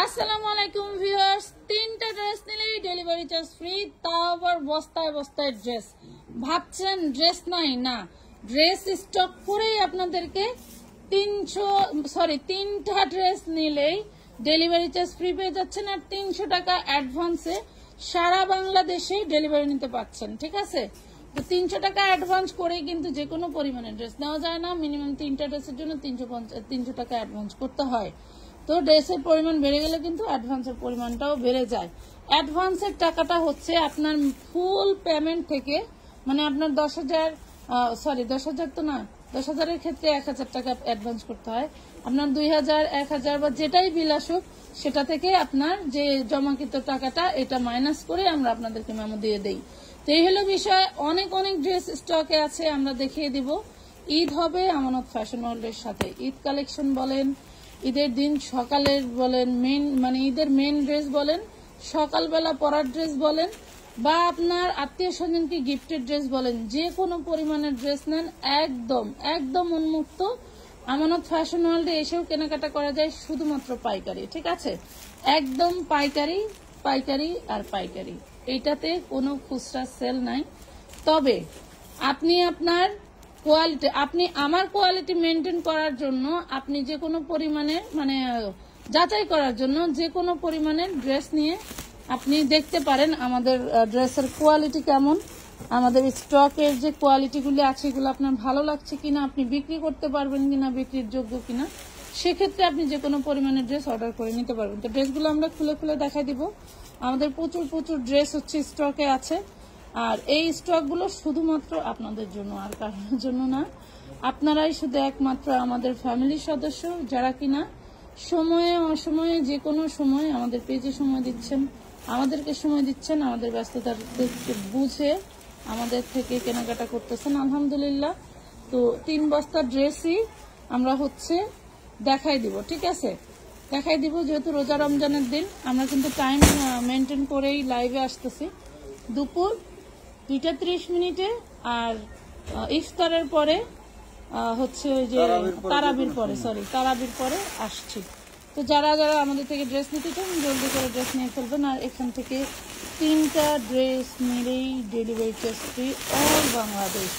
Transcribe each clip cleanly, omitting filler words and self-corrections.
আসসালামু আলাইকুম ভিউয়ার্স, তিনটা ড্রেস নিলেই ডেলিভারি চার্জ ফ্রি, তাও আবার বস্তায় বস্তায় ড্রেস। ভাবছেন ড্রেস নাই? না, ড্রেস স্টক করেই আপনাদেরকে তিনটা ড্রেস নিলেই ডেলিভারি চার্জ ফ্রি পেয়ে যাচ্ছেন, আর 300 টাকা অ্যাডভান্সে সারা বাংলাদেশে ডেলিভারি নিতে পারছেন। ঠিক আছে, তো 300 টাকা অ্যাডভান্স করেই কিন্তু যে কোনো পরিমাণে ড্রেস নেওয়া যায় না। মিনিমাম 3টা ড্রেসের জন্য 300 টাকা অ্যাডভান্স করতে হয়। তো ড্রেসের পরিমাণ বেড়ে গেলে কিন্তু অ্যাডভান্সের পরিমাণটাও বেড়ে যায়। অ্যাডভান্সের টাকাটা হচ্ছে আপনার ফুল পেমেন্ট থেকে, মানে আপনার 10,000 তো না, 10,000-এর ক্ষেত্রে 1,000 টাকা অ্যাডভান্স করতে হয়। আপনার 2,000, 1,000 বা যেটাই বিল আসুক সেটা থেকে আপনার যে জমাকৃত টাকাটা এটা মাইনাস করে আমরা আপনাদেরকে মেমো দিয়ে দেই। তো এই হলো বিষয়। অনেক অনেক ড্রেস স্টকে আছে, আমরা দেখিয়ে দিব। ঈদ হবে আমানত ফ্যাশন ওয়ার্ল্ডের সাথে। ঈদ কালেকশন বলেন, ঈদের দিন সকালের বলেন, ঈদের মেন ড্রেস বলেন, সকালবেলা পরার ড্রেস বলেন, বা আপনার আত্মীয় স্বজনকে গিফটের ড্রেস বলেন, যে কোনো পরিমাণের ড্রেস নেন একদম উন্মুক্ত। আমানত ফ্যাশন ওয়ার্ল্ডে এসেও কেনাকাটা করা যায়, শুধুমাত্র পাইকারি। ঠিক আছে, একদম পাইকারি আর পাইকারি, এইটাতে কোনো খুচরা সেল নাই। তবে আপনি আপনার কোয়ালিটি, আপনি আমার কোয়ালিটি মেনটেন করার জন্য, আপনি যে কোনো পরিমাণে যাচাই করার জন্য যে কোনো পরিমাণের ড্রেস নিয়ে আপনি দেখতে পারেন আমাদের ড্রেসের কোয়ালিটি কেমন, আমাদের স্টকের যে কোয়ালিটিগুলি আছে এগুলো আপনার ভালো লাগছে কিনা, আপনি বিক্রি করতে পারবেন কিনা, বিক্রির যোগ্য কিনা, সেক্ষেত্রে আপনি যে কোনো পরিমাণের ড্রেস অর্ডার করে নিতে পারবেন। তো ড্রেসগুলো আমরা খুলে খুলে দেখাই দিব। আমাদের প্রচুর ড্রেস হচ্ছে স্টকে আছে, আর এই স্টকগুলো শুধুমাত্র আপনাদের জন্য, আর কারোর জন্য না। আপনারাই শুধু একমাত্র আমাদের ফ্যামিলির সদস্য, যারা কিনা সময়ে অসময়ে যে কোনো সময় আমাদের পেজে সময় দিচ্ছেন, আমাদেরকে সময় দিচ্ছেন, আমাদের ব্যস্ততাকে বুঝে আমাদের থেকে কেনাকাটা করতেছেন। আলহামদুলিল্লাহ। তো 3 বস্তা ড্রেসই আমরা হচ্ছে দেখাই দিব। ঠিক আছে, দেখাই দিব। যেহেতু রোজা রমজানের দিন, আমরা কিন্তু টাইম মেনটেন করেই লাইভে আসতেছি। দুপুর 2:30 আর ইফতারের পরে হচ্ছে ওই যে তারাবির পরে আসছি। তো যারা আমাদের থেকে ড্রেস নিতে চান জলদি করে ড্রেস নিয়ে ফেলবেন। আর এখান থেকে 3টা ড্রেস নিলেই delivery charge free all Bangladesh.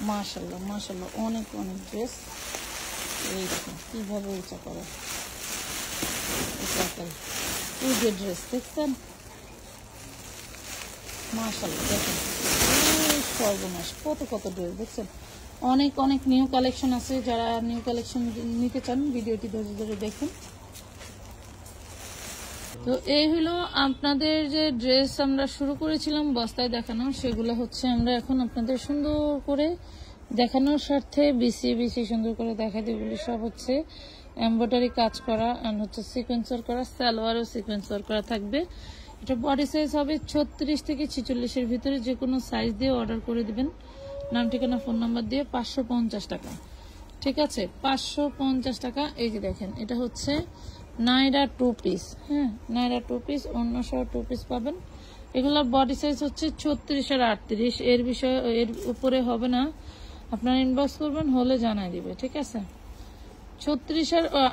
মাশাআল্লাহ অনেক ড্রেস। এই দেখুন কিভাবে উঁচা করে ড্রেস দেখছেন, মাশাআল্লাহ। দেখেন সর্বনাশ কত ড্রেস দেখছেন। অনেক নিউ কালেকশন আছে। যারা নিউ কালেকশন নিতে চান ভিডিওটি ধরে দেখুন। তো এই হলো আপনাদের যে ড্রেস আমরা শুরু করেছিলাম বস্তায় দেখানো, সেগুলো হচ্ছে আমরা এখন আপনাদের সুন্দর করে দেখানোর স্বার্থে বিসি সুন্দর করে দেখা দিব। সব হচ্ছে এমব্রয়ডারি কাজ করা, আর হচ্ছে সিকোয়েন্সার করা, সালোয়ারও সিকোয়েন্সার করা থাকবে। এটা বডি সাইজ হবে 36 থেকে 46-এর ভিতরে, যে কোনো সাইজ দিয়ে অর্ডার করে দিবেন। নাম ঠিকানা ফোন নাম্বার দিয়ে 550 টাকা। ঠিক আছে, 550 টাকা। এই যে দেখেন, এটা হচ্ছে নাইরা 2 পিস। হ্যাঁ, নাইরা 2 পিস, অন্য সহ 2 পিস পাবেন। এগুলোর বডি সাইজ হচ্ছে 36 আর 38। এর উপরে হবে না, আপনারা ইনবক্স করবেন, হলে জানাই দিবে। ঠিক আছে, 36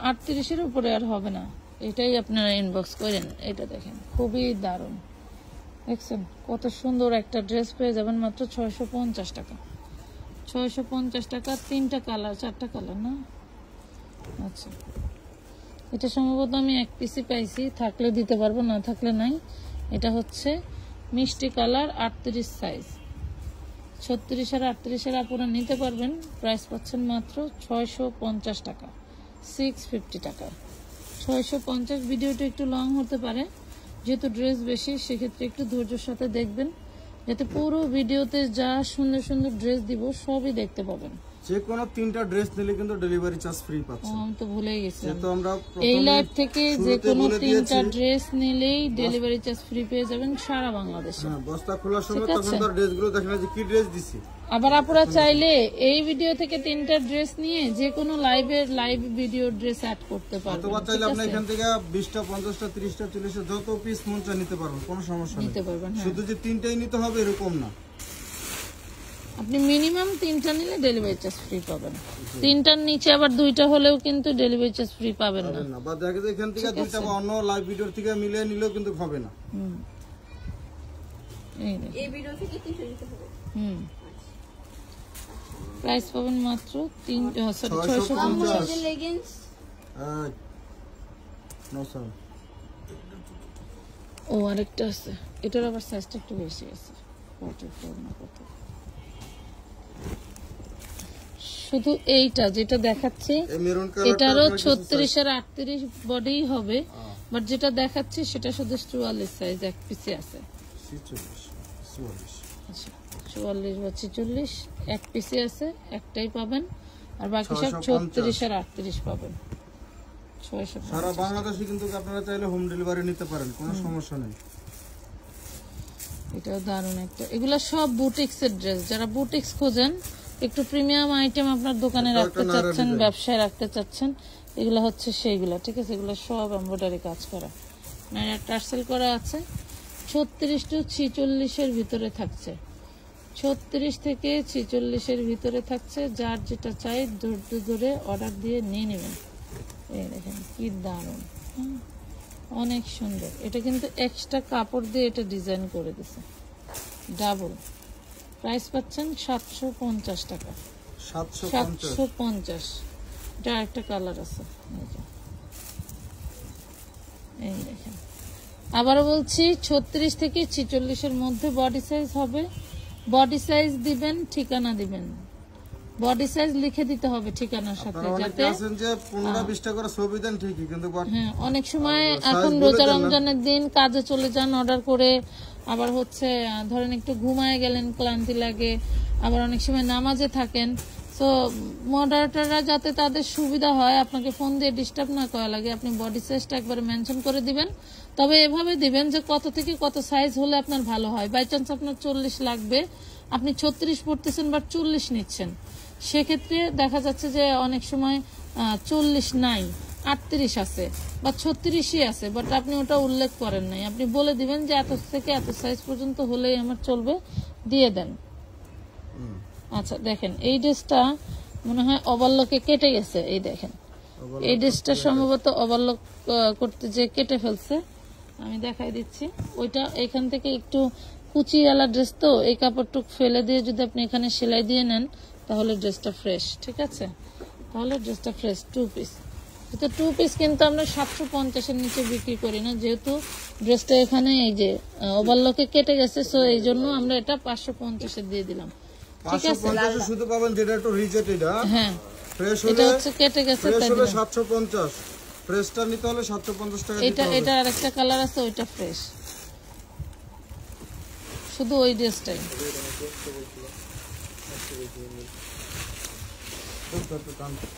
আর 38-এর উপরে আর হবে না, এটাই আপনারা ইনবক্স করেন। এটা দেখেন খুবই দারুণ, দেখছেন কত সুন্দর একটা ড্রেস পেয়ে যাবেন মাত্র 650 টাকা। 650 টাকা। 3টা কালার, 4টা কালার না? আচ্ছা, এটা সম্ভবত আমি 1 পিসই পাইছি, থাকলে দিতে পারবো, না থাকলে নাই। এটা হচ্ছে মিষ্টি কালার, 38 সাইজ। 36 আর 38-এর আপনারা নিতে পারবেন। প্রাইস পাচ্ছেন মাত্র 650 টাকা, 650 টাকা। 650। ভিডিওটা একটু লং হতে পারে, যেহেতু ড্রেস বেশি, সেক্ষেত্রে একটু ধৈর্যের সাথে দেখবেন, যাতে পুরো ভিডিওতে যা সুন্দর ড্রেস দিব সবই দেখতে পাবেন। যে কোনো 3টা ড্রেস নিলে কিন্তু ডেলিভারি চার্জ ফ্রি পাচ্ছেন। আমি তো ভুলেই গেছি, যেহেতু আমরা এই লাইভ থেকে যে কোনো 3টা ড্রেস নিলেই ডেলিভারি চার্জ ফ্রি পেয়ে যাবেন সারা বাংলাদেশে। হ্যাঁ, বস্তা খোলার সময় তখন তো ড্রেসগুলো দেখেন যে কি ড্রেস দিছি। আবার আপনারা চাইলে এই ভিডিও থেকে 3টা ড্রেস নিয়ে যে কোনো লাইভ ভিডিও ড্রেস অ্যাড করতে পারবেন। অথবা চাইলে আপনি এখান থেকে 20টা, 50টা, 30টা, 40টা যত পিস মন চায় নিতে পারবেন, কোনো সমস্যা নেই। নিতে পারবেন, শুধু যে 3টাই নিতে হবে এরকম না। আপনি মিনিমাম 3টা নিলে ডেলিভারি চার্জ ফ্রি পাবেন। 3টার নিচে আবার 2টা হলেও কিন্তু ডেলিভারি চার্জ ফ্রি পাবেন না। বা দেখা যায় এখান থেকে 2টা বা অন্য লাইভ ভিডিও থেকে মিলে নিলেও কিন্তু হবে না। এই ভিডিও থেকে 300 দিতে হবে। প্রাইস পাবেন মাত্র 650। Leggings no sir. ও আরেকটা আছে, এটার আবার সাইজটা একটু বেশি আছে, 44 না কত। শুধু এইটা যেটা দেখাচ্ছি এটারও 36 আর 38 বডি হবে, বাট যেটা দেখাচ্ছি সেটা শুধু 44 সাইজ এক পিসে আছে। 44 বা 46 এক পিসে আছে, একটাই পাবেন, আর বাকি সব 36 আর 38 পাবেন। 650 সারা বাংলাদেশে কিন্তু আপনারা চাইলে হোম ডেলিভারি নিতে পারেন, কোনো সমস্যা নেই। এটাও দারুণ একটা। এগুলা সব বুটিক্স এর ড্রেস, যারা বুটিক্স খোঁজেন, একটু প্রিমিয়াম আইটেম আপনার দোকানে রাখতে চাচ্ছেন, ব্যবসায় রাখতে চাচ্ছেন, এগুলা হচ্ছে সেইগুলা। ঠিক আছে, এগুলো সব এমব্রয়ডারি কাজ করা, নাইরা টার্সেল করা আছে। 36 টু 46 এর ভিতরে থাকছে, 36 থেকে 46 এর ভিতরে থাকছে। যার যেটা চাই ধৈর্য ধরে অর্ডার দিয়ে নিয়ে নেবেন। এই দেখেন কি দারুণ, অনেক সুন্দর। এটা কিন্তু এক্সট্রা কাপড় দিয়ে এটা ডিজাইন করে দিছে, ডাবল। প্রাইস পাচ্ছেন 750 টাকা। 750। এটা একটা কালার আছে, এই দেখেন। আবারও বলছি, 36 থেকে 46 এর মধ্যে বডি সাইজ হবে। বডি সাইজ দিবেন, ঠিকানা দিবেন, বডি সাইজ লিখে দিতে হবে ঠিকানার সাথে, যাতে 15-20টা করে ছবি দেন ঠিকই, কিন্তু হ্যাঁ, অনেক সময় এখন রোজা রমজানের দিন কাজে চলে যান অর্ডার করে, আবার হচ্ছে ধরেন একটু ঘুমায় গেলেন, ক্লান্তি লাগে, আবার অনেক সময় নামাজে থাকেন। সো মডারেটররা যাতে তাদের সুবিধা হয়, আপনাকে ফোন দিয়ে ডিস্টার্ব না করা লাগে, আপনি বডি সাইজটা একবারে মেনশন করে দিবেন। তবে এভাবে দিবেন যে কত থেকে কত সাইজ হলে আপনার ভালো হয়। বাই চান্স আপনার 40 লাগবে, আপনি 36 পড়তেছেন বা 40 নিচ্ছেন, সেক্ষেত্রে দেখা যাচ্ছে যে অনেক সময় 40 নাই, 38 আছে বা 36ই আছে, বাট আপনি ওটা উল্লেখ করেন নাই। আপনি বলে দিবেন যে এত থেকে এত সাইজ পর্যন্ত হলেই আমার চলবে, দিয়ে দেন। আচ্ছা দেখেন, এই ড্রেসটা মনে হয় ওভারলকে কেটে গেছে। এই দেখেন, এই ড্রেসটা সম্ভবত ওভারলক করতে যে কেটে ফেলছে। আমি দেখাই দিচ্ছি, ওইটা এখান থেকে একটু কুচিওয়ালা ড্রেস, তো এই কাপড়টুক ফেলে দিয়ে যদি আপনি এখানে সেলাই দিয়ে নেন তাহলে ড্রেসটা ফ্রেশ। ঠিক আছে, তাহলে ড্রেসটা ফ্রেশ। 2 পিস, তো 2 পিস কিন্তু আমরা 750 এর নিচে বিক্রি করি না, যেহেতু ড্রেসটা এখানে এই যে ওভারলকে কেটে গেছে, সো এই জন্য আমরা এটা 550 এ দিয়ে দিলাম। ঠিক আছে, 550 শুধু পাবেন, যেটা একটু রিজেক্ট। এটা হ্যাঁ, ফ্রেশ এটা হলে হচ্ছে কেটে গেছে, তাই 750, ফ্রেশটা নিতে হলে 750 টাকা দিতে হবে। এটা আরেকটা কালার আছে, ওইটা ফ্রেশ, শুধু ওই ড্রেসটাই।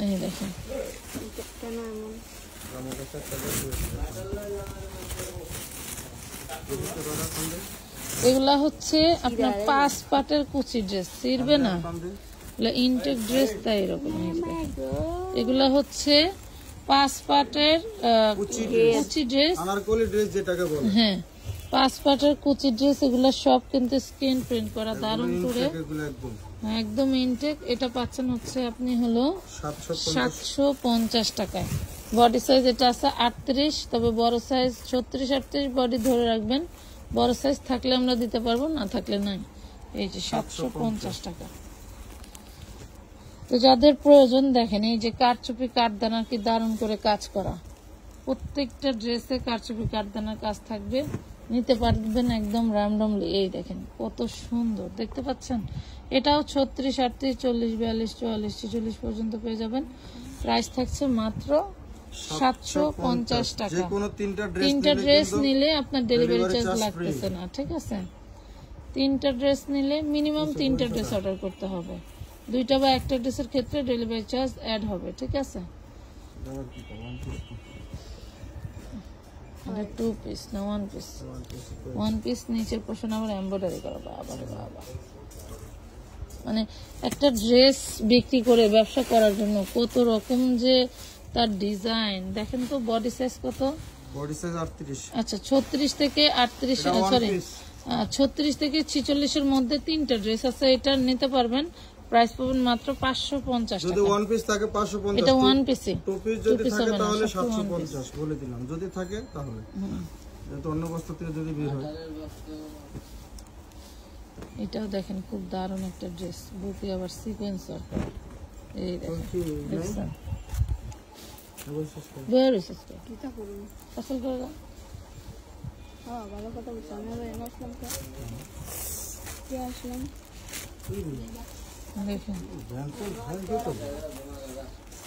এই দেখেন, এগুলা হচ্ছে আপনার 5 পাটের কুচি ড্রেস, ছিড়বে না, ইনটেক ড্রেস, তাই এরকম। এগুলা হচ্ছে 5 পাটের কুচি ড্রেস, আনারকলি ড্রেস যেটাকে বলে। হ্যাঁ, 5 পাটের কুচি ড্রেস। এগুলা সব কিন্তু স্ক্রিন প্রিন্ট করা, দারুণ করে, একদম ইনটেক। এটা পাচ্ছেন হচ্ছে আপনি হলো 750 টাকায়। বডি সাইজ এটা আছে 38, তবে বড় সাইজ 36-38 বডি ধরে রাখবেন। বড় সাইজ থাকলে আমরা দিতে পারবো, না থাকলে নাই। এই যে 750 টাকা। তো যাদের প্রয়োজন, দেখেন এই যে কারচুপি কাঠদানার কি দারুণ করে কাজ করা, প্রত্যেকটা ড্রেসে কারচুপি কাঠদানার কাজ থাকবে, নিতে পারবেন একদম র্যান্ডমলি। এই দেখেন কত সুন্দর, দেখতে পাচ্ছেন। এটাও 36, 38, 40, 42, 44, 46 পর্যন্ত পেয়ে যাবেন। প্রাইস থাকছে মাত্র 750 টাকা। তিনটা ড্রেস নিলে আপনার ডেলিভারি চার্জ লাগতেছে না। ঠিক আছে, 3টা ড্রেস নিলে মিনিমাম 3টা ড্রেস অর্ডার করতে হবে। 2টা বা 1টা ড্রেসের ক্ষেত্রে ডেলিভারি চার্জ অ্যাড হবে। ঠিক আছে, 2 পিস না 1 পিস? 1 পিস, নিচের পোর্শন আবার এমব্রয়ডারি করা। বাবা বাবা, মানে একটা ড্রেস বিক্রি করে ব্যবসা করার জন্য কত রকম যে তার ডিজাইন। দেখেন তো বডি সাইজ কত? Body size 38। আচ্ছা, 36 থেকে 38, সরি 36 থেকে 46-এর মধ্যে 3টা ড্রেস আছে, এটা নিতে পারবেন। প্রাইস পাবেন মাত্র 550 যদি টাকা। ওয়ান পিস থাকে 550, এটা ওয়ান পিসে, টু পিস যদি থাকে তাহলে 750 বলে দিলাম, যদি থাকে তাহলে। যেহেতু অন্য বস্তা থেকে যদি বের হয়। এটাও দেখেন খুব দারুণ একটা ড্রেস, বুকে আবার সিকোয়েন্সার। এই দেখেন বের হইছে কিতা করুন? আসল করে দাও। হ্যাঁ, ভালো কথা বলছো। আমি আবার এনে আসলাম তো। কে আসলাম? দেখেন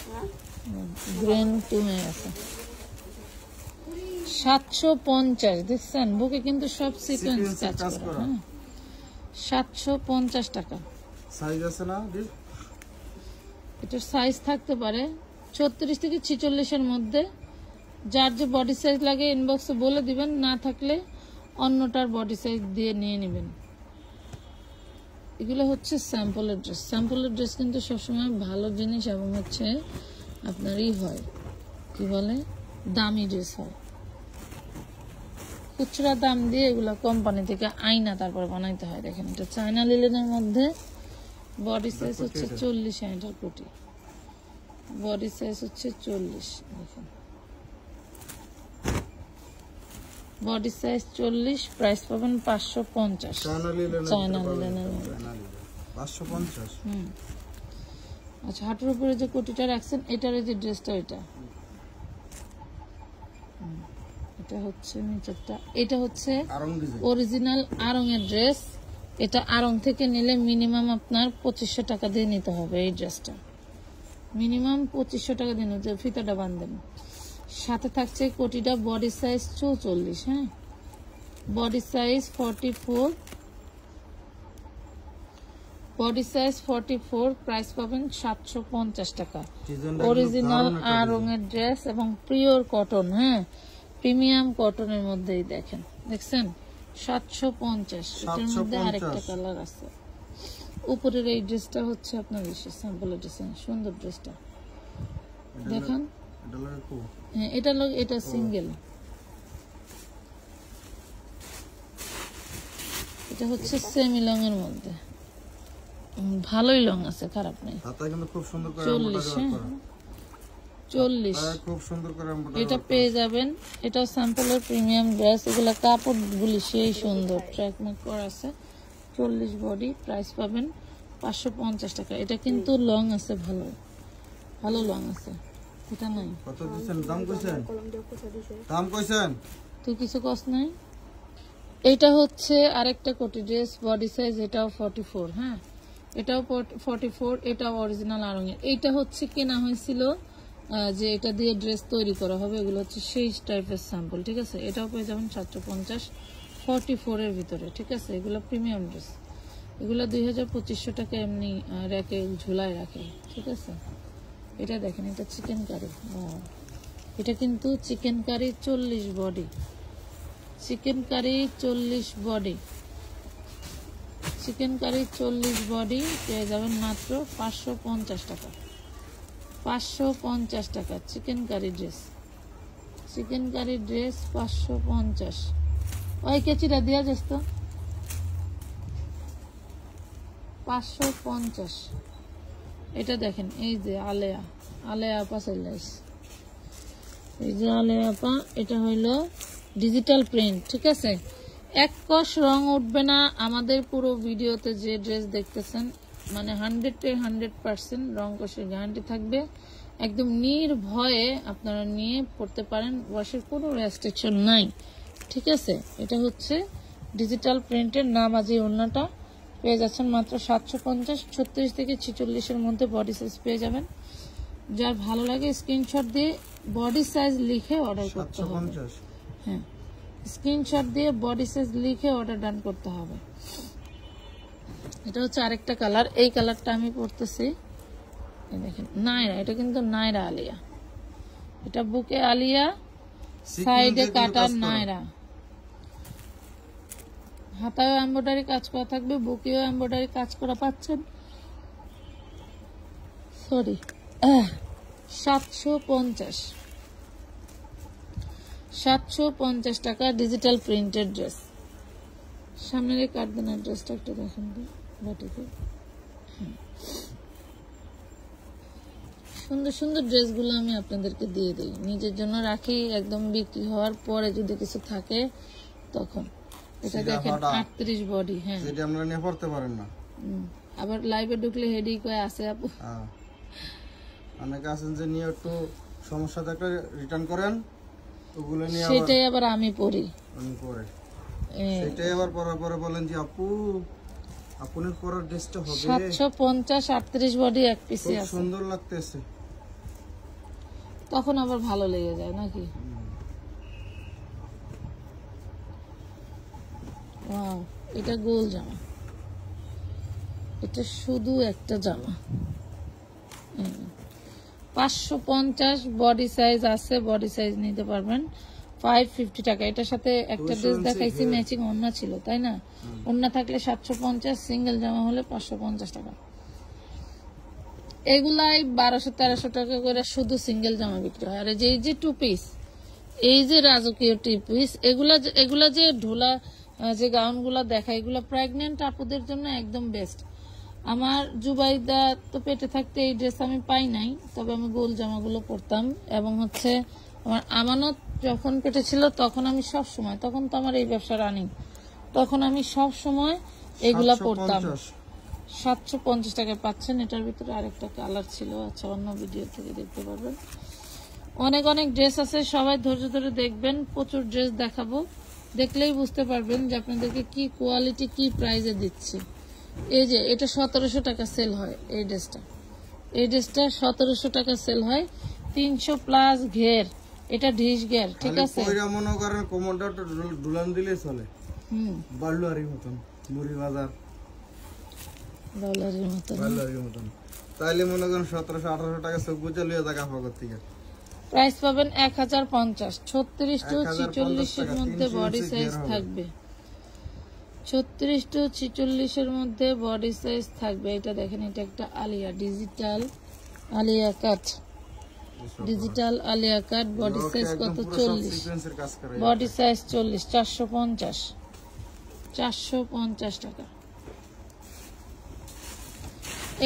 হ্যাঁ? গ্রেন কমে গেছে। 750 দেখছেন, বুকে কিন্তু সব সিকোয়েন্স কাজ করা। হ্যাঁ, 750 টাকা। সাইজ আছে না? এটার সাইজ থাকতে পারে 36 থেকে 46-এর মধ্যে। যার যে বডি সাইজ লাগে ইনবক্সে বলে দিবেন, না থাকলে অন্যটার বডি সাইজ দিয়ে নিয়ে নেবেন। এগুলো হচ্ছে স্যাম্পলের ড্রেস। স্যাম্পলের ড্রেস কিন্তু সবসময় ভালো জিনিস এবং হচ্ছে আপনারই হয়, কি বলে, দামি ড্রেস হয়। খুচরা দাম দিয়ে এগুলো কোম্পানি থেকে আইনা তারপর বানাইতে হয়। দেখেন এটা চায়না লিলেনের মধ্যে, বডি সাইজ হচ্ছে 40, এটার কোটি বডি সাইজ হচ্ছে 40। দেখেন বডি সাইজ 40, প্রাইস পাবেন 550। চায়না লিলেনের মধ্যে 550। আচ্ছা, হাঁটুর উপরে যে কোটিটা রাখছেন এটার যে ড্রেসটা, এটা হচ্ছে নিচেরটা, এটা হচ্ছে অরিজিনাল আড়ং এর ড্রেস। এটা আড়ং থেকে নিলে মিনিমাম আপনার 2500 টাকা দিয়ে নিতে হবে। এই ড্রেসটা মিনিমাম 2500 টাকা দিয়ে নিতে, ফিতাটা বাঁধবেন। সাথে থাকছে কোটিটা, বডি সাইজ 44। হ্যাঁ, body size 44, body size 44, price পাবেন 750 টাকা। অরিজিনাল আড়ং এর ড্রেস এবং পিওর কটন। হ্যাঁ, প্রিমিয়াম কটনের মধ্যেই দেখেন, দেখছেন 750। এটার মধ্যে আরেকটা কালার আছে। উপরের এই ড্রেসটা হচ্ছে আপনার স্যাম্পলের ড্রেস, সুন্দর ড্রেসটা দেখেন। হ্যাঁ, এটা সিঙ্গেল, এটা হচ্ছে সেমি লং এর মধ্যে, ভালোই লং আছে, খারাপ নেই। খুব সুন্দর করে 40, 40 খুব সুন্দর করে এটা পেয়ে যাবেন। এটাও স্যাম্পলের প্রিমিয়াম ড্রেস। এগুলা কাপড়গুলি সেই সুন্দর, ট্র্যাক মার্ক করা আছে। 40 বডি, প্রাইস পাবেন 550 টাকা। এটা কিন্তু লং আছে, ভালো ভালো লং আছে, এটা নাই। কত দিবেন? দাম কইছেন? দাম কইছেন? তুই কিছু কষ্ট নাই। এটা হচ্ছে আরেকটা কোটি ড্রেস, বডি সাইজ এটাও 44। হ্যাঁ, এটাও 44, এটাও অরিজিনাল আড়ং এর। এইটা হচ্ছে কেনা হয়েছিল যে এটা দিয়ে ড্রেস তৈরি করা হবে, এগুলো হচ্ছে সেই টাইপের স্যাম্পল। ঠিক আছে, এটাও পেয়ে যাবেন 750, 44 এর ভিতরে। ঠিক আছে, এগুলো প্রিমিয়াম ড্রেস, এগুলো 2500 টাকা এমনি রেখে ঝুলায় রাখে। ঠিক আছে, এটা দেখেন, এটা চিকেন কারি। এটা কিন্তু chikankari 40 body, chikankari 40 body, chikankari 40 body পেয়ে যাবেন মাত্র 550 টাকা। 550 টাকা chikankari dress, chikankari dress 550। ওই কেচিটা দিয়া যাস তো, 550। এটা দেখেন, এই যে আলেয়া, আলেয়া আপা চাইলাইস, এই যে আলেয়া আপা, এটা হইলো ডিজিটাল প্রিন্ট। ঠিক আছে, এক কষ রং উঠবে না। আমাদের পুরো ভিডিওতে যে ড্রেস দেখতেছেন, মানে 100% রং কষের গ্যারান্টি থাকবে। একদম নির্ভয়ে আপনারা নিয়ে পড়তে পারেন, ওয়াশের কোনো রেস্ট্রিকশন নাই। ঠিক আছে, এটা হচ্ছে ডিজিটাল প্রিন্টের নামাজি ওড়নাটা পেয়ে যাচ্ছেন মাত্র 750। 36 থেকে 46-এর মধ্যে বডি সাইজ পেয়ে যাবেন। যার ভালো লাগে স্ক্রিনশট দিয়ে বডি সাইজ লিখে অর্ডার করতে হবে। হ্যাঁ, স্ক্রিনশট দিয়ে বডি সাইজ লিখে অর্ডার ডান করতে হবে। এটা হচ্ছে আরেকটা কালার, এই কালারটা আমি পরতেছি। দেখেন নায়রা, এটা কিন্তু নায়রা আলিয়া, এটা বুকে আলিয়া, সাইডে কাটা নায়রা, হাতায়ও এমব্রয়ডারি কাজ করা থাকবে, বুকেও এমব্রয়ডারি কাজ করা পাচ্ছেন। সরি, 750, 750 টাকা ডিজিটাল প্রিন্টেড ড্রেস, সামনের এই কার্ডেনার ড্রেসটা একটু দেখেন তো বাটিকে। সুন্দর সুন্দর ড্রেসগুলো আমি আপনাদেরকে দিয়ে দিই, নিজের জন্য রাখি, একদম বিক্রি হওয়ার পরে যদি কিছু থাকে তখন। এটা দেখেন 38 বডি। হ্যাঁ, যেটা আমরা নিয়ে পড়তে পারেন না। আবার লাইভে ঢুকলে হেডি কয়ে আছে আপু। অনেকে আছেন যে নিয়ে একটু সমস্যা থাকলে রিটার্ন করেন, ওগুলো নিয়ে সেটাই আবার আমি পড়ি। আমি পরে সেটাই আবার পরার পরে বলেন যে আপু আপনার পরার ড্রেসটা হবে 750 38 বডি এক পিসে আছে, সুন্দর লাগতেছে, তখন আবার ভালো লেগে যায় নাকি? ওয়াও, এটা গোল জামা, এটা শুধু একটা জামা। 550 বডি সাইজ আছে, বডি সাইজ নিতে পারবেন 550 টাকা। এটার সাথে একটা ড্রেস দেখাইছি, ম্যাচিং ওড়না ছিল তাই না? ওড়না থাকলে 750, সিঙ্গেল জামা হলে 550 টাকা। এগুলাই 1200-1300 টাকা করে শুধু সিঙ্গেল জামা বিক্রি হয়। আর এই যে টু পিস, এই যে রাজকীয় টু পিস, এগুলা যে ঢোলা যে গাউনগুলা দেখা, এগুলা প্রেগনেন্ট আপুদের জন্য একদম বেস্ট। আমার জুবাইদা তো পেটে থাকতে এই ড্রেস আমি পাই নাই, তবে আমি গোল জামাগুলো পরতাম। এবং হচ্ছে আমার আমানত যখন পেটে ছিল তখন আমি সব সময়, তখন তো আমার এই ব্যবসা রানিং, তখন আমি সব সময় এগুলা পরতাম। 750 টাকায় পাচ্ছেন। এটার ভিতরে আরেকটা কালার ছিল, আচ্ছা অন্য ভিডিও থেকে দেখতে পারবেন। অনেক অনেক ড্রেস আছে, সবাই ধৈর্য ধরে দেখবেন, প্রচুর ড্রেস দেখাবো, দেখলেই বুঝতে পারবেন যে আপনাদেরকে কি কোয়ালিটি কি প্রাইজে দিচ্ছি। এই যে এটা 1700 টাকা সেল হয়, এই ড্রেসটা 1700 টাকা সেল হয়, 300 প্লাস ঘের, এটা ঢিস ঘের, ঠিক আছে? কইরা মনে করেন কোমরটা দুলান দিলে চলে, বালুয়ারির মতন, মুড়ি বাজার ডলারের মতন। তাইলে মনে করেন 1700-1800 টাকা চোখ বুঝে লিয়ে টাকা পকেট থেকে। প্রাইস পাবেন 1050, 36 টু 46 এর মধ্যে বডি সাইজ থাকবে, 36 টু 46 এর মধ্যে বডি সাইজ থাকবে। এটা দেখেন, এটা একটা আলিয়া, ডিজিটাল আলিয়া কাট, ডিজিটাল আলিয়া কাট, বডি সাইজ কত? 40, বডি সাইজ 40, 450 টাকা।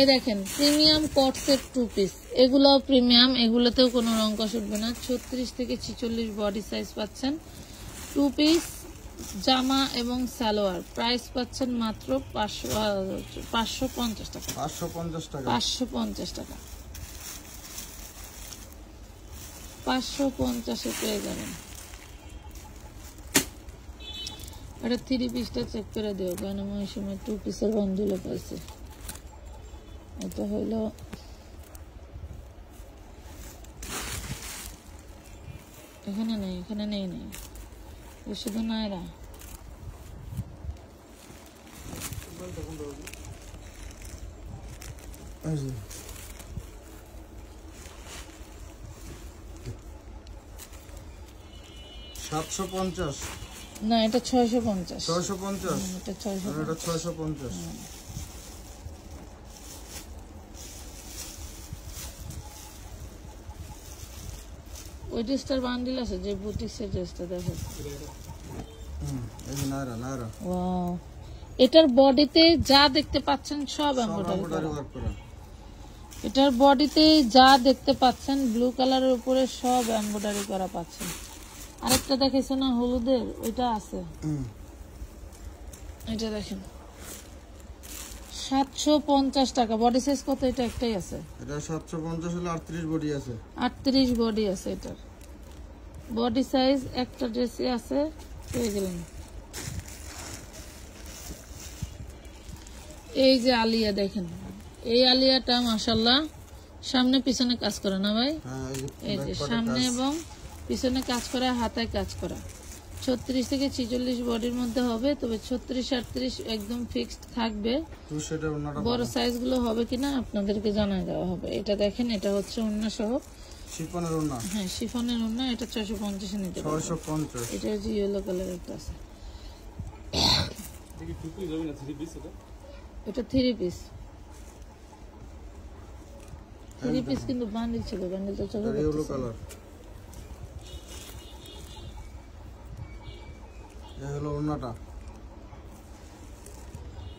এই দেখেন প্রিমিয়াম কট সেট টু পিস, এগুলাও প্রিমিয়াম, এগুলোতেও কোনো রং কষ উঠবে না। 36 থেকে 46 বডি সাইজ পাচ্ছেন, টু পিস জামা এবং সালোয়ার। প্রাইস পাচ্ছেন মাত্র 550 টাকা। 550 টাকা 550 পেয়ে যাবেন। এটা 3 পিসটা চেক করে দিও, কারণ আমি ওই সময় 2 পিসের বান্ডিলও পাইছি। এটা হইলো এখানে নেই, এখানে নেই, শুধু নাইরা। $750 না, এটা 650। 650, এটা 650, এটা 650। ওই ড্রেসটার বান্ডিল আছে, যে বুটিক্সের ড্রেসটা দেখো। ওয়াও, এটার বডিতে যা দেখতে পাচ্ছেন সব এমব্রয়ডারি করা। এটার বডিতে যা দেখতে পাচ্ছেন ব্লু কালারের উপরে সব এমব্রয়ডারি করা পাচ্ছেন। আরেকটা দেখেছে না হলুদের, ওইটা আছে, এটা দেখেন 750 টাকা। বডি সাইজ কত? এটা একটাই আছে, এটা 750 হলে 38 বডি আছে, 38 বডি আছে। এটার বডি সাইজ একটা ড্রেসে আছে, পেয়ে গেলেন। এই যে আলিয়া দেখেন, এই আলিয়াটা মাশাআল্লাহ সামনে পিছনে কাজ করে না ভাই? এই যে সামনে এবং পিছনে কাজ করা, হাতায় কাজ করা। 36 থেকে 46 বডির মধ্যে হবে, তবে 36-38 একদম ফিক্সড থাকবে। বড় সাইজ গুলো হবে কিনা আপনাদেরকে জানাই দেওয়া হবে। এটা দেখেন, এটা হচ্ছে ওড়না সহ শিফনের ওড়না। হ্যাঁ, শিফনের ওড়না। এটা 650 এ নিতে পারবেন। 650। এটা যে ইয়েলো কালার একটা আছে, এটা 3 পিস। 3 পিস কিন্তু বান্ডিল ছিল, বান্ডিলটা চলে গেছে। ইয়েলো কালার, এই হলো ওড়নাটা।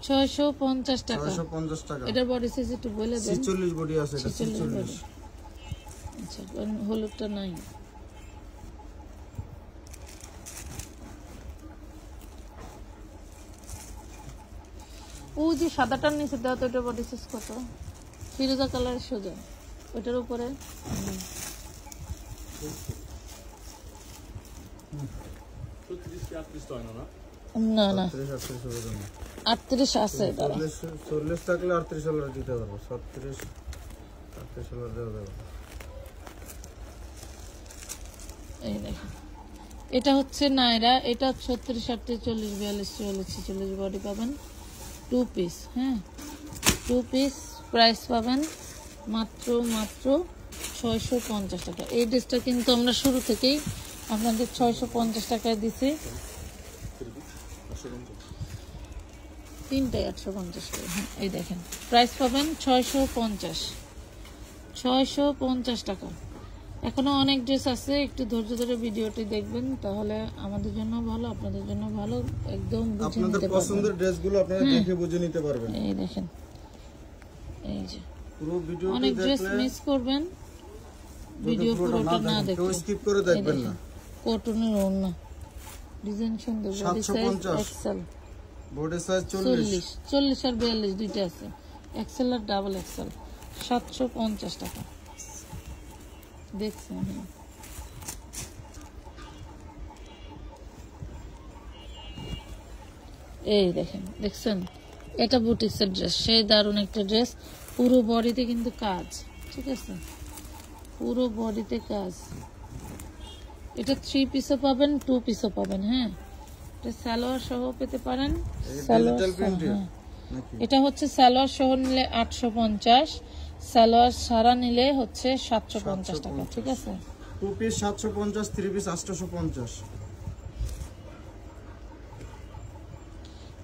650 টাকা। 650 টাকা। এটার বডি সাইজ একটু বলে দেন। 46 বডি আছে এটা, 46। আচ্ছা, হলুদটা নাই। ওই যে সাদাটার নিচে দেওয়া, তো ওটার বডি সাইজ কত? ফিরোজা কালার সোজা, ওটার উপরে না না 38 আছে। 40 থাকলে 38 হলে দিতে পারবো। 36 38 হলে দেওয়া যাবে। এই দেখেন, এটা হচ্ছে নাইরা, এটা 36 38 40 42 44 46 বডি পাবেন, 2 পিস। হ্যাঁ, 2 পিস প্রাইস পাবেন মাত্র 650 টাকা। এই ড্রেসটা কিন্তু আমরা শুরু থেকেই আপনাদের 650 টাকায় দিছি, তিনটাই 850 করে। হ্যাঁ, এই দেখেন প্রাইস পাবেন 650 টাকা। এখনো অনেক ড্রেস আছে, একটু ধৈর্য ধরে ভিডিওটি দেখবেন, তাহলে আমাদের জন্য ভালো, আপনাদের জন্য ভালো, একদম বুঝে আপনাদের নিতে পছন্দের পারবেন। ড্রেসগুলো আপনারা দেখে বুঝে নিতে পারবেন। এই দেখেন, এই যে পুরো ভিডিওটি অনেক ড্রেস দেখলে মিস করবেন, ভিডিও পুরোটা না কেউ দেখলে। স্কিপ করে দেখবেন না। কটনের ওড়না, ডিজাইন সুন্দর, body size 750 XL, body size 40। 40 আর 42 দুইটা আছে, এক্সেল আর ডাবল এক্সেল। 750 টাকা দেখছেন। হ্যাঁ, এই দেখেন, দেখছেন এটা বুটিক্সের ড্রেস, সেই দারুণ একটা ড্রেস, পুরো বডিতে কিন্তু কাজ, ঠিক আছে, পুরো বডিতে কাজ। এটা 3 পিসও পাবেন, 2 পিসও পাবেন। হ্যাঁ, এটা সালোয়ার সহ পেতে পারেন। সালোয়ার ডিজিটাল প্রিন্টের হ্যাঁ, নাকি? এটা হচ্ছে সালোয়ার সহ নিলে 850, সালোয়ার ছাড়া নিলে হচ্ছে 750 টাকা, ঠিক আছে। 2 পিস 750, 3 পিস 850।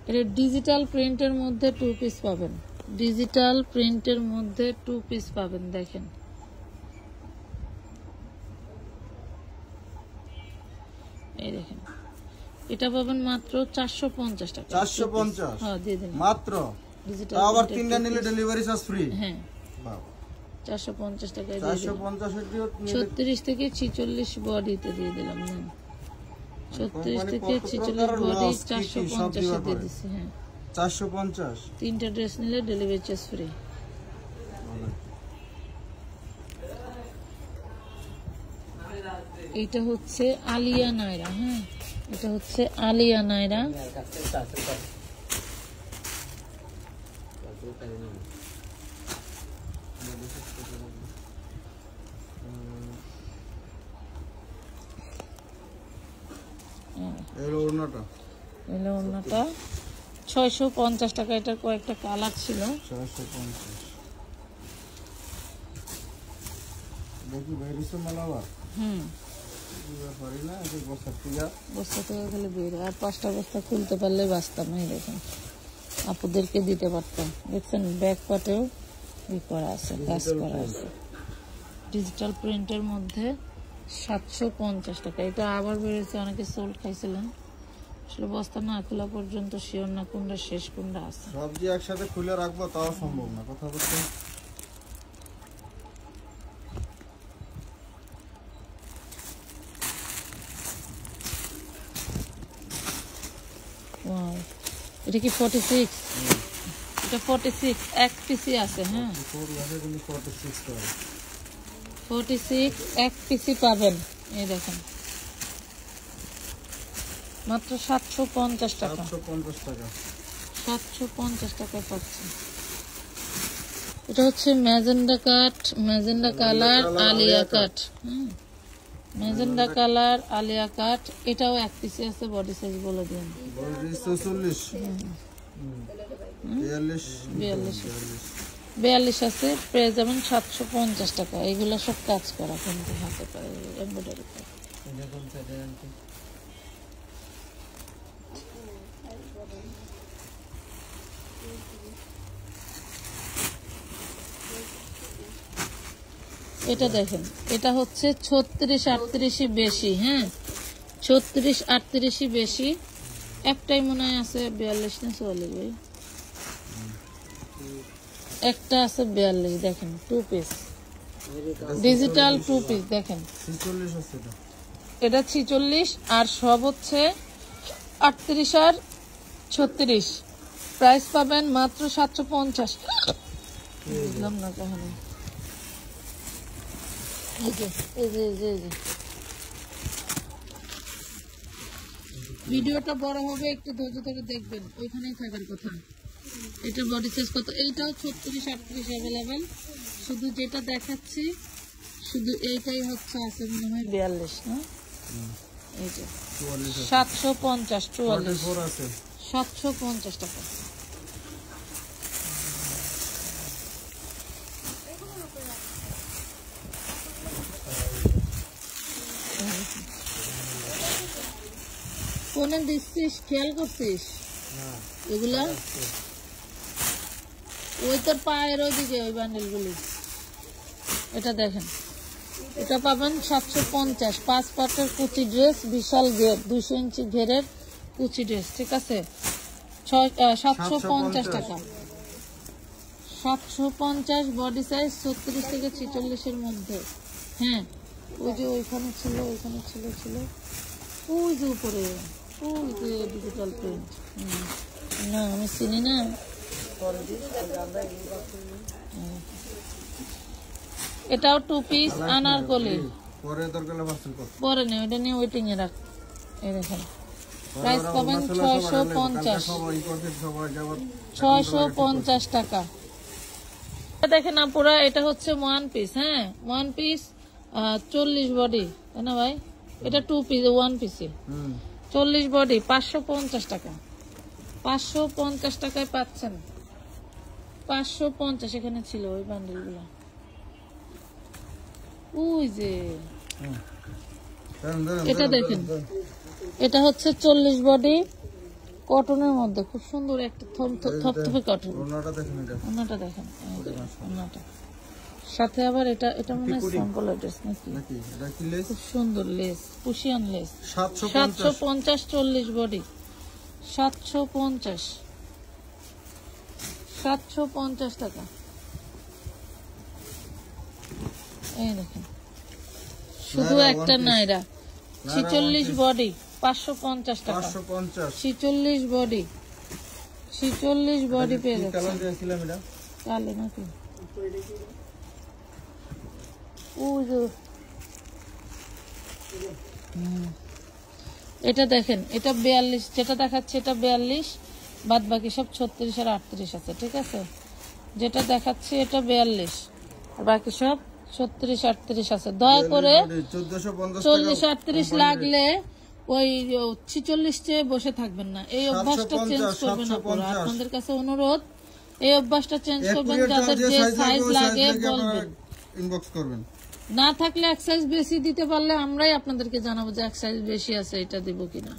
এটা ডিজিটাল প্রিন্টের মধ্যে 2 পিস পাবেন, ডিজিটাল প্রিন্টের মধ্যে 2 পিস পাবেন। দেখেন, এই দেখেন, এটা পাবেন মাত্র 450 টাকা। 450 হ্যাঁ, দিয়ে দিন মাত্র। ডিজিটাল তাও আবার 3টা নিলে ডেলিভারি চার্জ ফ্রি। হ্যাঁ, বাবা, 450 টাকায় দিয়ে দিলাম। 450 এর দিও 36 থেকে 46 বডিতে দিয়ে দিলাম। না, 36 থেকে 46 বডি 450 এ দিয়ে দিছি। হ্যাঁ, 450। 3টা ড্রেস নিলে ডেলিভারি চার্জ ফ্রি। এটা হচ্ছে আলিয়া নাইরা। হ্যাঁ, এটা হচ্ছে আলিয়া নাইরা। এর ওড়নাটা এলো ওড়নাটা 650 টাকা। এটার কয়েকটা কালার ছিল। 450। দেখি বাইরেছে মালাবার। পারি না, এই বস্তা থেকে বস্তা থেকে খালি বের, আর 5টা বস্তা খুলতে পারলে বাঁচতাম। এই দেখেন, আপুদেরকে দিতে পারতাম। দেখছেন ব্যাক পাটেও করা আছে, কাজ করা আছে, ডিজিটাল প্রিন্টের মধ্যে 750 টাকা। এটা আবার বেড়েছে, অনেকে সোল্ড খাইছিলেন। আসলে বস্তা না খোলা পর্যন্ত শিওর না কোনটা শেষ কোনটা আছে। সবজি একসাথে খুলে রাখবো তাও সম্ভব না, কথা বলতে। Wow, এটা কি 46? এটা 46 এক পিসি আছে। হ্যাঁ, 46 এক পিসি পাবেন। এই দেখেন, মাত্র 750 টাকা। 750 টাকা। 750 টাকায় পাচ্ছেন। এটা হচ্ছে ম্যাজেন্ডা কাট, ম্যাজেন্ডা কালার আলিয়া কাট। ম্যাজেন্ডা কালার আলিয়া কাট, এটাও এক পিসে আছে। বডি সাইজ বলে দিন। বডি 46 42 আছে। প্রাইস যেমন 750 টাকা। এগুলো সব কাজ করা, কিন্তু হাতে পারে এমব্রয়ডারি করা। এটা দেখেন, এটা হচ্ছে 36 38 বেশি। হ্যাঁ, 36 38 বেশি। একটাই মনে হয় আছে 42 না 44 ভাই। একটা আছে 42 দেখেন 2 পিস ডিজিটাল 2 পিস দেখেন 46 আছে এটা। এটা 46 আর সব হচ্ছে 38 আর 36 প্রাইস পাবেন মাত্র 750 বুঝলাম না কখনো এই যে ভিডিওটা বড় হবে একটু ধৈর্য ধরে দেখবেন ওইখানেই থাকার কথা এটা বডি সাইজ কত এইটাও 36 38 अवेलेबल শুধু যেটা দেখাচ্ছি শুধু এইটাই হচ্ছে আছে মনে হয় 42 না এই যে 750 44 আছে 750 টাকা কোনে দিচ্ছিস খেয়াল করছিস এগুলা ওই তোর পায়ের ওইদিকে ওই বান্ডেলগুলি এটা দেখেন এটা পাবেন 750 5 পাটের কুচি ড্রেস বিশাল ঘের 200 ইঞ্চি ঘেরের কুচি ড্রেস ঠিক আছে 750 টাকা 750 বডি সাইজ 36 থেকে 46 এর মধ্যে হ্যাঁ ওই যে ওইখানে ছিল ওই যে উপরে ওই যে ডিজিটাল প্রিন্ট না আমি চিনি না এটাও 2 পিস আনারকলি পরে দরকারে পার্সেল কর পরে না এটা নিয়ে ওয়েটিং এ রাখ এই দেখেন প্রাইস পাবেন 650 টাকা দেখেন আপুরা এটা হচ্ছে 1 পিস হ্যাঁ 1 পিস 40 বডি তাই না ভাই এটা 2 পিস 1 পিসে 40 বডি 550 টাকা 550 টাকায় পাচ্ছেন 550 এখানে ছিল ওই বান্ডেলগুলো ওই যে এটা দেখেন এটা হচ্ছে 40 বডি কটনের মধ্যে খুব সুন্দর একটা থপথপে কটন ওনাটা দেখেন ওনাটা সাথে আবার এটা মনে হয় স্যাম্পল ড্রেস নাকি খুব সুন্দর লেস পুশিয়ান লেস 750 40 বডি 750 টাকা এই দেখেন শুধু একটা নাইরা 46 বডি 550 টাকা 46 বডি পেয়ে যাচ্ছে কালো নাকি এটা দেখেন এটা 42 যেটা দেখাচ্ছে এটা 42 বাদ বাকি সব 36 আর 38 আছে ঠিক আছে যেটা দেখাচ্ছে এটা 42 আর বাকি সব 36 38 আছে দয়া করে 40 38 লাগলে ওই 46 চেয়ে বসে থাকবেন না এই অভ্যাসটা চেঞ্জ করবেন না আপনাদের কাছে অনুরোধ এই অভ্যাসটা চেঞ্জ করবেন যাদের যে সাইজ লাগে বলবেন ইনবক্স করবেন না থাকলে এক সাইজ বেশি দিতে পারলে আমরাই আপনাদেরকে জানাবো যে এক সাইজ বেশি আছে এটা দেব কিনা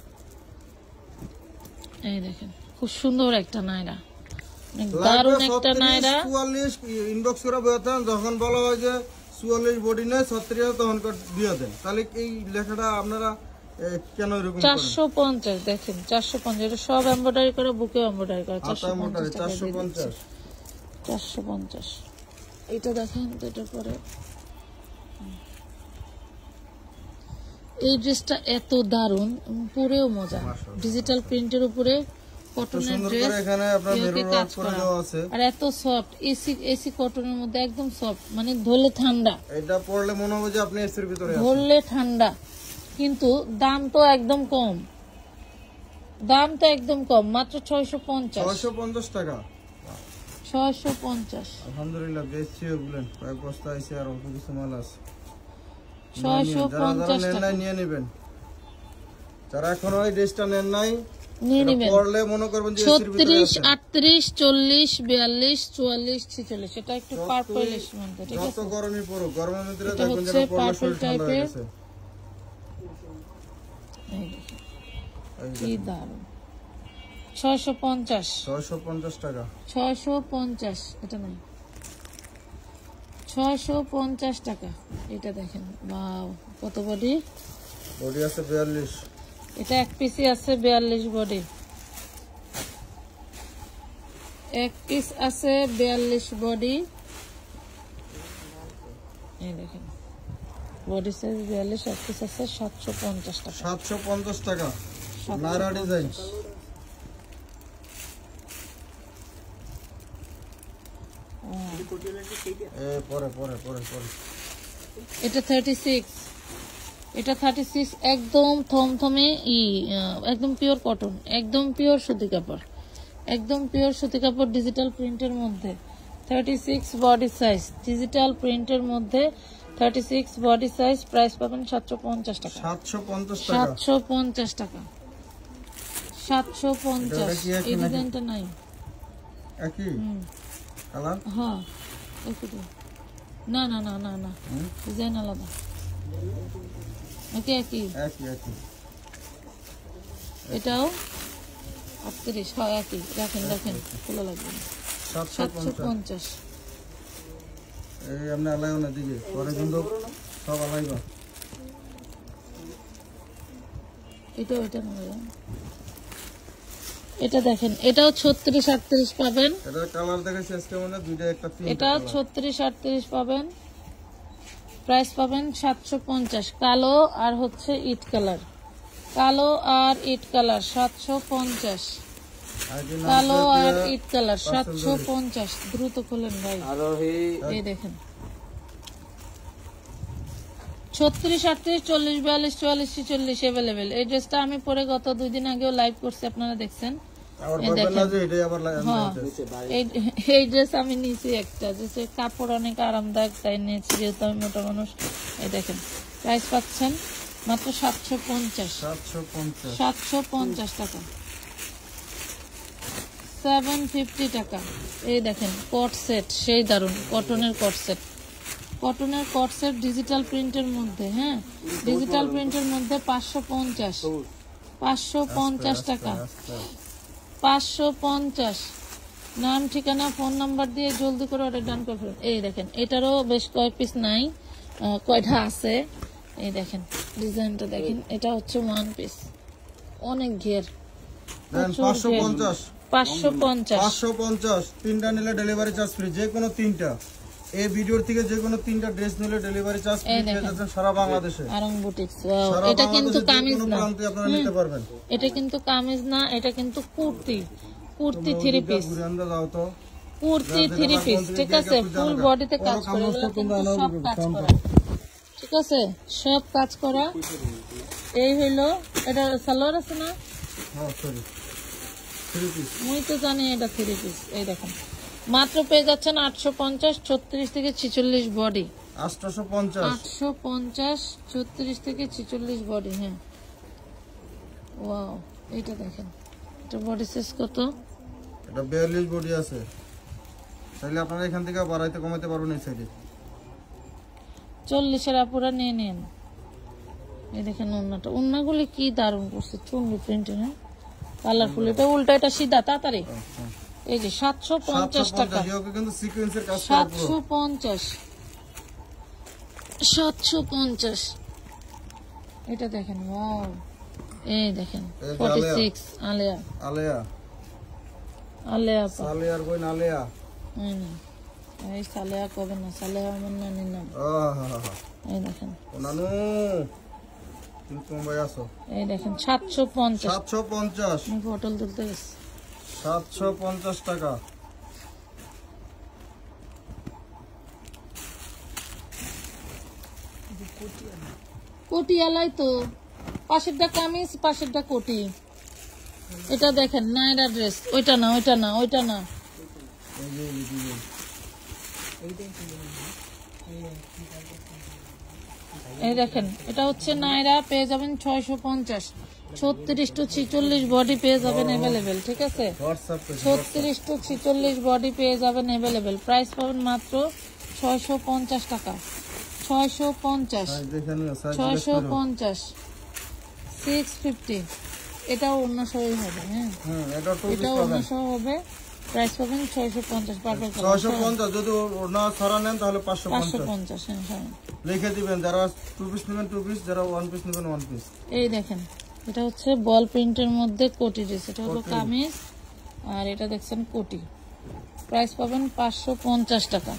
এই দেখেন খুব সুন্দর একটা নাইরা দারুণ একটা নাইরা 44 ইনবক্স করে বলতেন যখন বলা হয় যে 44 বডি নয় 36 তখন দিয়ে দেন তাহলে এই লেখাটা আপনারা কেন এরকম করেন 450 দেখেন 450 এটা সব এমব্রয়ডারি করে বুকে এমব্রয়ডারি করা 450 এটা দেখেন এটা পরে এই ড্রেসটা এত দারুণ পরেও মজা ডিজিটাল প্রিন্টের উপরে কটনের ড্রেস এখানে আপনার মেরুন ওয়ার্ক করে দেওয়া আছে আর এত সফট এসি কটনের মধ্যে একদম সফট মানে ধরলে ঠান্ডা এটা পরলে মনে হবে যে আপনি এসির ভিতরে আছেন ধরলে ঠান্ডা কিন্তু দাম তো একদম কম মাত্র 650 টাকা 650 আলহামদুলিল্লাহ বেশি বলেন কয়েক বস্তা আছে আর অল্প কিছু মাল আছে 650 টাকা নিয়ে নেবেন যারা এখনো এই ড্রেসটা নেন নাই নিয়ে নেবেন পরলে মনে করবেন যে এসির ভিতরে 36 38 40 42 46 এটা একটু পার্পলিশ মধ্যে ঠিক আছে যত গরমই পড়ো গরমের ভিতরে এটা দেখবেন হচ্ছে যে পার্পল পরলে ঠান্ডা হয়ে গেছে কি দারুণ 650 টাকা 650 এটা নাই 650 টাকা এটা দেখেন ওয়াও কত বডি আছে 42 এটা এক পিসি আছে 42 বডি এক পিস আছে 42 বডি, এই দেখেন বডি সাইজ 42, এক পিস আছে 750 টাকা। 750 টাকা নায়রা ডিজাইন। পরে পরে পরে পরে এটা 36, এটা 36 একদম থমথমে একদম পিওর কটন, একদম পিওর সুতি কাপড়, একদম পিওর সুতি কাপড় ডিজিটাল প্রিন্টের মধ্যে 36 বডি সাইজ, ডিজিটাল প্রিন্টের মধ্যে 36 বডি সাইজ। প্রাইস পাবেন 750 টাকা। 750 টাকা 750 টাকা 750। এই ডিজাইনটা নাই একই কালার? হ্যাঁ একই তো। না না না না না ডিজাইন আলাদা, একই একই একই একই। এটাও 38, হ্যাঁ একই। রাখেন রাখেন, খোলা লাগবে না। 750। এই আপনি আলাইও না দিকে, পরে কিন্তু সব আলাইবা। এটাও এটা না, এটা দেখেন, এটাও 36 38 পাবেন। এটা কালার দেখেছি আজকে মনে হয় দুইটা একটা তিনটা। এটাও 36 38 পাবেন। প্রাইস পাবেন 750। কালো আর হচ্ছে ইট কালার, কালো আর ইট কালার 750। কালো আর ইট কালার 750। দ্রুত খোলেন ভাই। এই দেখেন 36 38 40 42 44 46 अवेलेबल। এই ড্রেসটা আমি পরে গত 2 দিন আগেও লাইভ করছি, আপনারা দেখছেন। এই ড্রেস আমি নিয়েছি একটা, যে কাপড় অনেক আরামদায়ক তাই নিয়েছি, যেহেতু আমি মোটা মানুষ। এই দেখেন প্রাইস পাচ্ছেন মাত্র 750। 750 টাকা, 750 টাকা। এই দেখেন কট সেট, সেই দারুন কটনের কট সেট, কটনের কট সেট ডিজিটাল প্রিন্টের মধ্যে। হ্যাঁ ডিজিটাল প্রিন্টের মধ্যে 550, 550 টাকা, 550। নাম ঠিকানা ফোন নাম্বার দিয়ে জলদি করে অর্ডার ডান করে ফেলুন। এই দেখেন এটারও বেশ কয়েক পিস নাই, কয়টা আছে। এই দেখেন ডিজাইনটা দেখেন, এটা হচ্ছে ওয়ান পিস, অনেক ঘের। 550 550 550। তিনটা নিলে ডেলিভারি চার্জ ফ্রি, যে কোনো তিনটা। এই ভিডিওর থেকে যে কোনো তিনটা ড্রেস নিলে ডেলিভারি চার্জ ফ্রি পেয়ে যাচ্ছেন সারা বাংলাদেশে। আরং বুটিক্স। এটা কিন্তু কামিজ না, আপনারা নিতে পারবেন। এটা কিন্তু কামিজ না, এটা কিন্তু কুর্তি, কুর্তি 3 পিস, ঘুরে দাও তো কুর্তি 3 পিস। ঠিক আছে, ফুল বডিতে কাজ করে, এগুলো কিন্তু সব কাজ করা। ঠিক আছে, সব কাজ করা। এই হইলো, এটা সালোয়ার আছে না? হ্যাঁ সরি, 3 পিস। মুই তো জানি এটা 3 পিস। এই দেখেন মাত্র পেয়ে যাচ্ছেন 850, 36 থেকে 46 বডি। 850 850, 36 থেকে 46 বডি। হ্যাঁ ওয়াও, এটা দেখেন, এটা বডি সাইজ কত? এটা 42 বডি আছে। তাহলে আপনারা এখান থেকে বাড়াইতে কমাইতে পারবেন এই সাইডে। 40-এর আপুরা নিয়ে নেন। এই দেখেন ওন্নাটা, ওন্নাগুলি কি দারুণ করছে, চুন্ডি প্রিন্টের। হ্যাঁ কালারফুল। এটা উল্টা, এটা সিধা, তাড়াতাড়ি। এই যে 750 টাকা, কিন্তু সিকোয়েন্সের কাজ 750, 750। এটা দেখেন ওয়াও, এই দেখেন 46 আলেয়া, আলেয়া আলেয়া সালেয়ার কই না আলেয়া। এই সালেয়া কবে না, সালেয়া আমার নানির নাম। এই দেখেন ওনানু তুমি ভাই আসো। এই দেখেন 750, 750। আমি হোটেল তুলতে গেছি। 750 টাকা। কোটিয়ালাই তো, পাশেরটা কামিজ, পাশেরটা কোটি। এটা দেখেন নাইরা ড্রেস, ওইটা না, ওইটা না, ওইটা না। এই দেখেন এটা হচ্ছে নাইরা, পেয়ে যাবেন 650। 36 to 46 বডি পেয়ে যাবেন अवेलेबल। ঠিক আছে, 36 to 46 বডি পেয়ে যাবেন अवेलेबल। প্রাইস পাবেন মাত্র 650 টাকা, 650, 650, 650। এটাও অন্য সহই হবে। হ্যাঁ এটাও অন্য সহ হবে। প্রাইস পাবেন 650। পারফেক্ট 650। যদি ওনা সারা নেন তাহলে 550। 550। হ্যাঁ লিখে দিবেন, যারা 2 পিস নেবেন 2 পিস, যারা 1 পিস নেবেন 1 পিস। এই দেখেন এটা হচ্ছে বল প্রিন্টের মধ্যে কোটি ড্রেস। এটা হলো কামিজ, আর এটা দেখছেন কোটি। প্রাইস পাবেন 550 টাকা,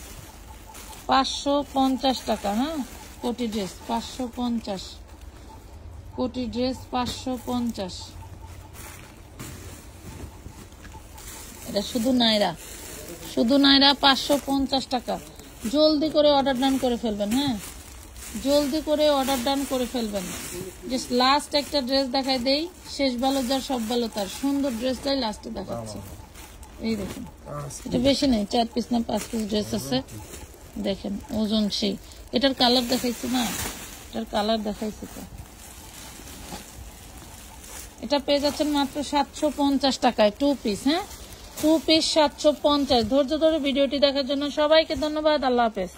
550 টাকা। হ্যাঁ, কোটি ড্রেস 550, কোটি ড্রেস 550। এটা শুধু নাইরা, শুধু নাইরা 550 টাকা। জলদি করে অর্ডার ডান করে ফেলবেন। হ্যাঁ, জলদি করে অর্ডার ডান করে ফেলবেন। জাস্ট লাস্ট একটা ড্রেস দেখাই দেই, শেষ ভালো যার সব ভালো তার। সুন্দর ড্রেসটাই লাস্টে দেখাচ্ছে। এই দেখুন, এটা বেশি নেই, 4 পিস না 5 পিস ড্রেস আছে। দেখেন ওজন সেই। এটার কালার দেখাইছি না, এটার কালার দেখাইছি তো। এটা পেয়ে যাচ্ছেন মাত্র 750 টাকায় 2 পিস। হ্যাঁ, 2 পিস 750। ধৈর্য ধরে ভিডিওটি দেখার জন্য সবাইকে ধন্যবাদ। আল্লাহ হাফেজ।